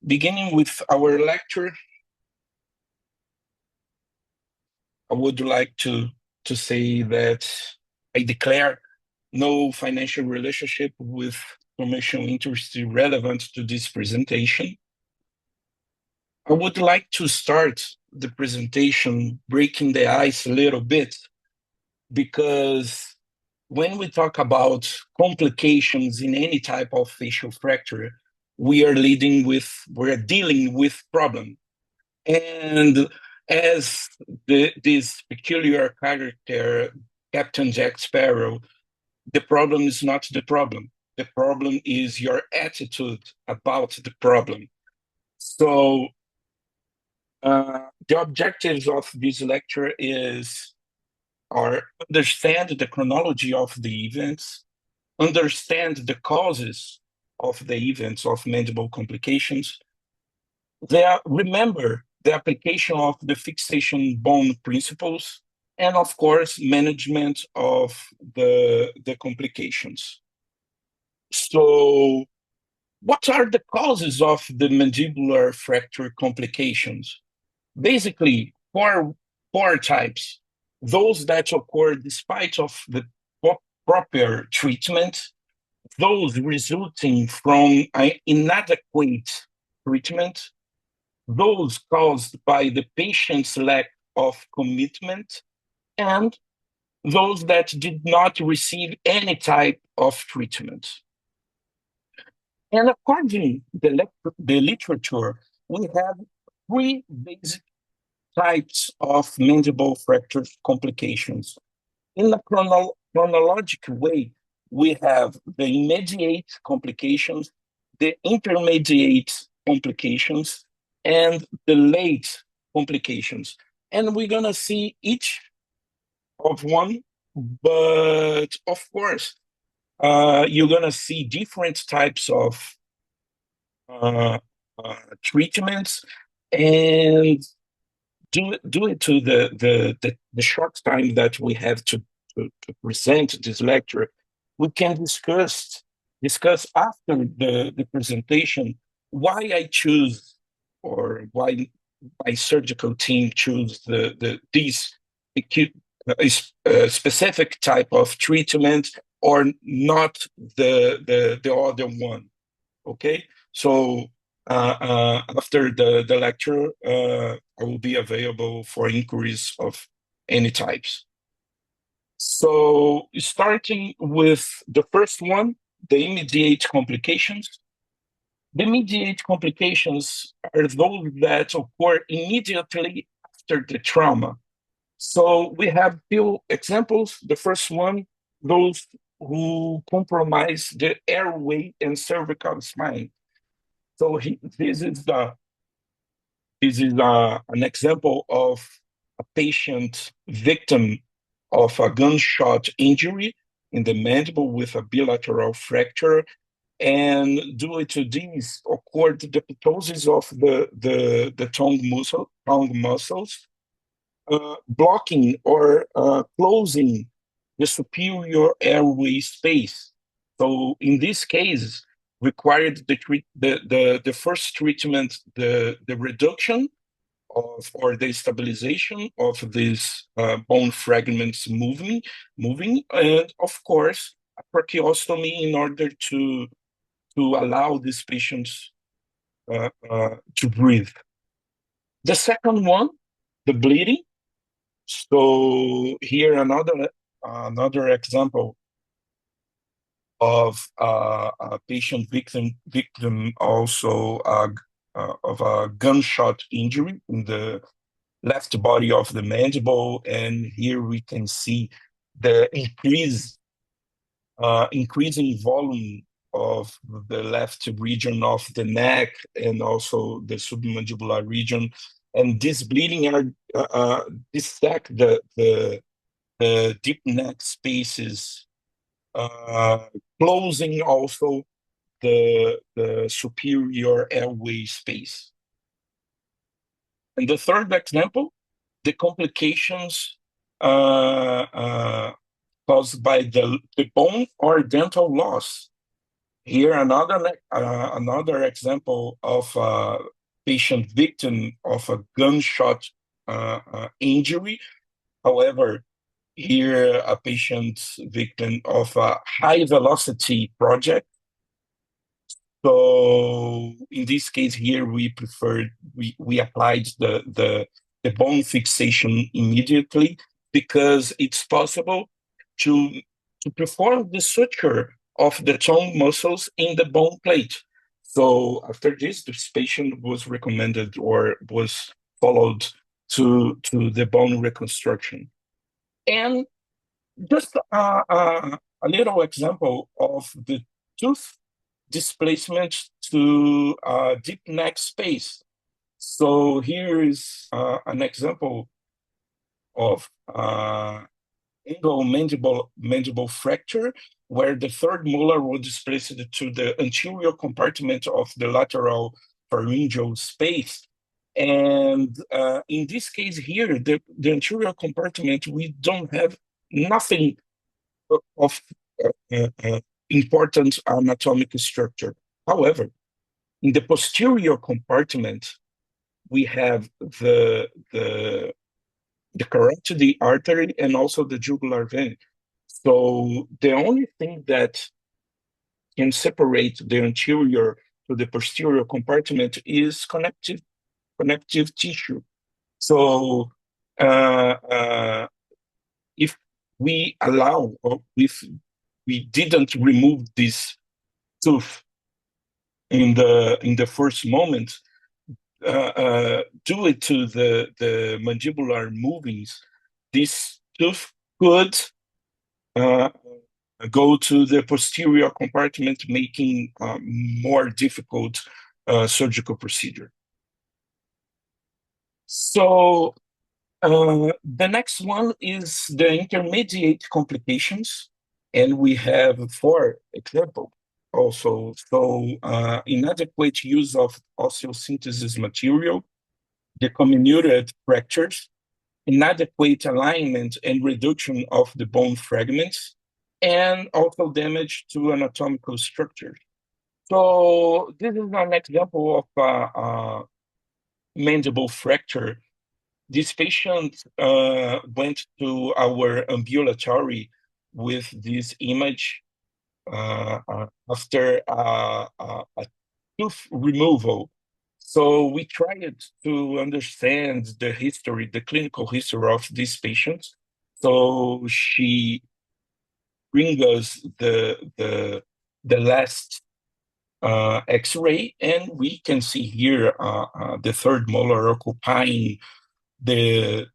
beginning with our lecture, I would like to say that I declare no financial relationship with commercial interest relevant to this presentation. I would like to start the presentation breaking the ice a little bit, because when we talk about complications in any type of facial fracture, we're dealing with problem. And as this peculiar character, Captain Jack Sparrow, the problem is not the problem. The problem is your attitude about the problem. So the objectives of this lecture are understand the chronology of the events, understand the causes of the events of mandible complications. Remember the application of the fixation bone principles, and of course, management of the complications. So what are the causes of the mandibular fracture complications? Basically, four types. Those that occur despite of the proper treatment, those resulting from an inadequate treatment, those caused by the patient's lack of commitment, and those that did not receive any type of treatment. And according to the literature, we have three basic types of mandible fracture complications. In a chronological way, we have the immediate complications, the intermediate complications, and the late complications. And we're going to see each of one, but of course, you're going to see different types of treatments, and due to the short time that we have to present this lecture, we can discuss after the presentation why I choose, or why my surgical team choose these specific type of treatment, or not the other one. Okay, so after the lecture, I will be available for inquiries of any types. So starting with the first one, the immediate complications. The immediate complications are those that occur immediately after the trauma. So we have few examples. The first one, those who compromise the airway and cervical spine. So this is an example of a patient victim of a gunshot injury in the mandible with a bilateral fracture, and due to this occurred the ptosis of the tongue muscles, blocking or closing the superior airway space. So in this case, required the first treatment, the reduction of, or the stabilization of these bone fragments moving, and of course, a tracheostomy in order to allow these patients to breathe. The second one, the bleeding. So here another example of a patient victim also of a gunshot injury in the left body of the mandible, and here we can see the increasing volume of the left region of the neck and also the submandibular region, and this bleeding dissect the deep neck spaces, closing also the superior airway space. And the third example, the complications caused by the bone or dental loss. Here, another example of a patient victim of a gunshot injury. However, here a patient victim of a high velocity project. So in this case here, we applied the bone fixation immediately because it's possible to perform the suture of the tongue muscles in the bone plate. So after this patient was recommended or was followed to the bone reconstruction. And just a little example of the tooth displacement to deep neck space. So here is an example of angle mandible fracture, where the third molar was displaced to the anterior compartment of the lateral pharyngeal space. And in this case here, the anterior compartment, we don't have nothing of important anatomic structure. However, in the posterior compartment, we have the carotid artery and also the jugular vein. So the only thing that can separate the anterior to the posterior compartment is connective tissue. So if we allow, or if we didn't remove this tooth in the first moment, due to the mandibular movings, this tooth could go to the posterior compartment, making more difficult surgical procedure. So the next one is the intermediate complications, and we have 4 examples also. So inadequate use of osteosynthesis material, the comminuted fractures, inadequate alignment and reduction of the bone fragments, and also damage to anatomical structure. So this is an example of mandible fracture. This patient went to our ambulatory with this image after a tooth removal. So we tried to understand the history, the clinical history of this patient. So she brings us the last X-ray, and we can see here the third molar occupying the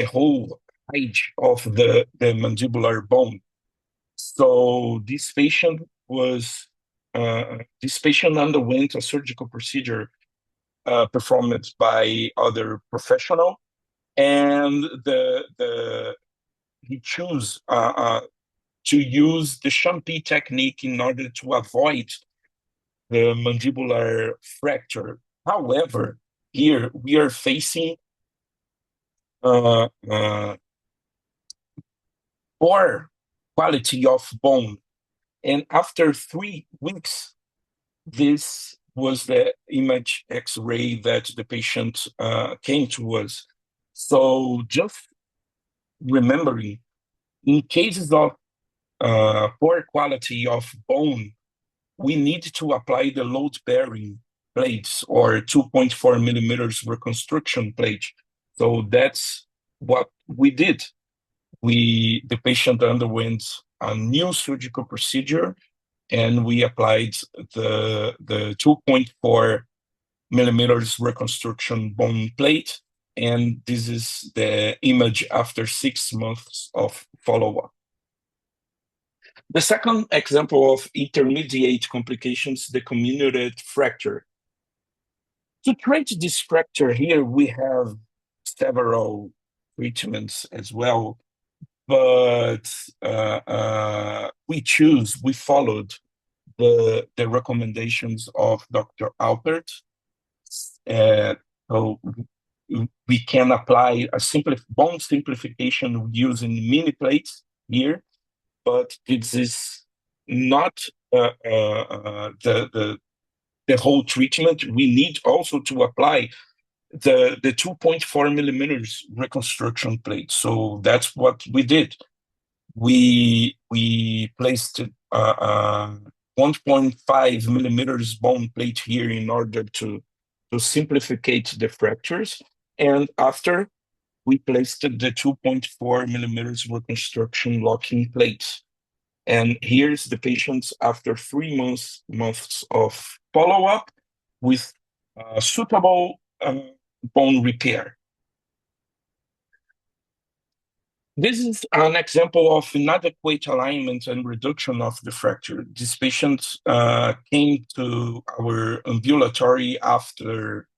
whole height of the mandibular bone. So this patient underwent a surgical procedure performed by other professional, and he chose to use the Champy technique in order to avoid the mandibular fracture. However, here we are facing poor quality of bone, and after 3 weeks, this was the image X-ray that the patient came to us. So just remembering, in cases of poor quality of bone, we need to apply the load-bearing plates or 2.4 millimeters reconstruction plate. So that's what we did. The patient underwent a new surgical procedure, and we applied the 2.4 millimeters reconstruction bone plate. And this is the image after 6 months of follow-up. The second example of intermediate complications, the comminuted fracture. To treat this fracture here, we have several treatments as well, but we followed the recommendations of Dr. Alpert. So we can apply a bone simplification using mini plates here, but this is not the whole treatment, we need also to apply the 2.4 millimeters reconstruction plate. So that's what we did. We placed 1.5 millimeters bone plate here in order to simplificate the fractures. And after, we placed the 2.4 millimeters reconstruction locking plate. And here's the patients after 3 months of follow-up with suitable bone repair. This is an example of inadequate alignment and reduction of the fracture. This patient came to our ambulatory after,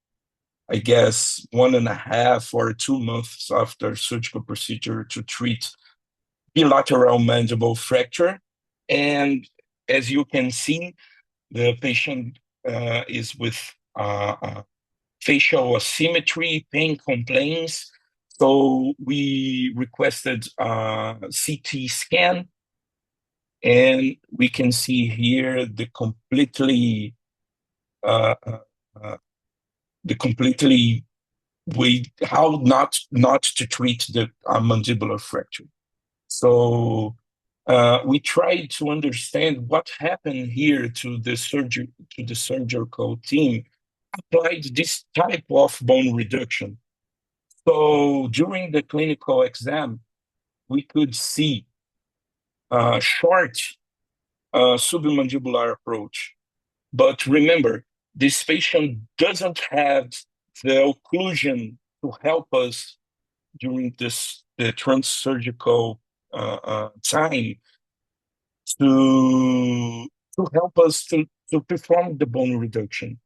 I guess, 1.5 or 2 months after surgical procedure to treat bilateral mandible fracture. And as you can see, the patient is with facial asymmetry, pain complaints. So we requested a CT scan, and we can see here the completely way how not to treat the mandibular fracture. So we tried to understand what happened here to the surgical team applied this type of bone reduction. So during the clinical exam, we could see a short submandibular approach. But remember, this patient doesn't have the occlusion to help us during the transsurgical time to help us to perform the bone reduction.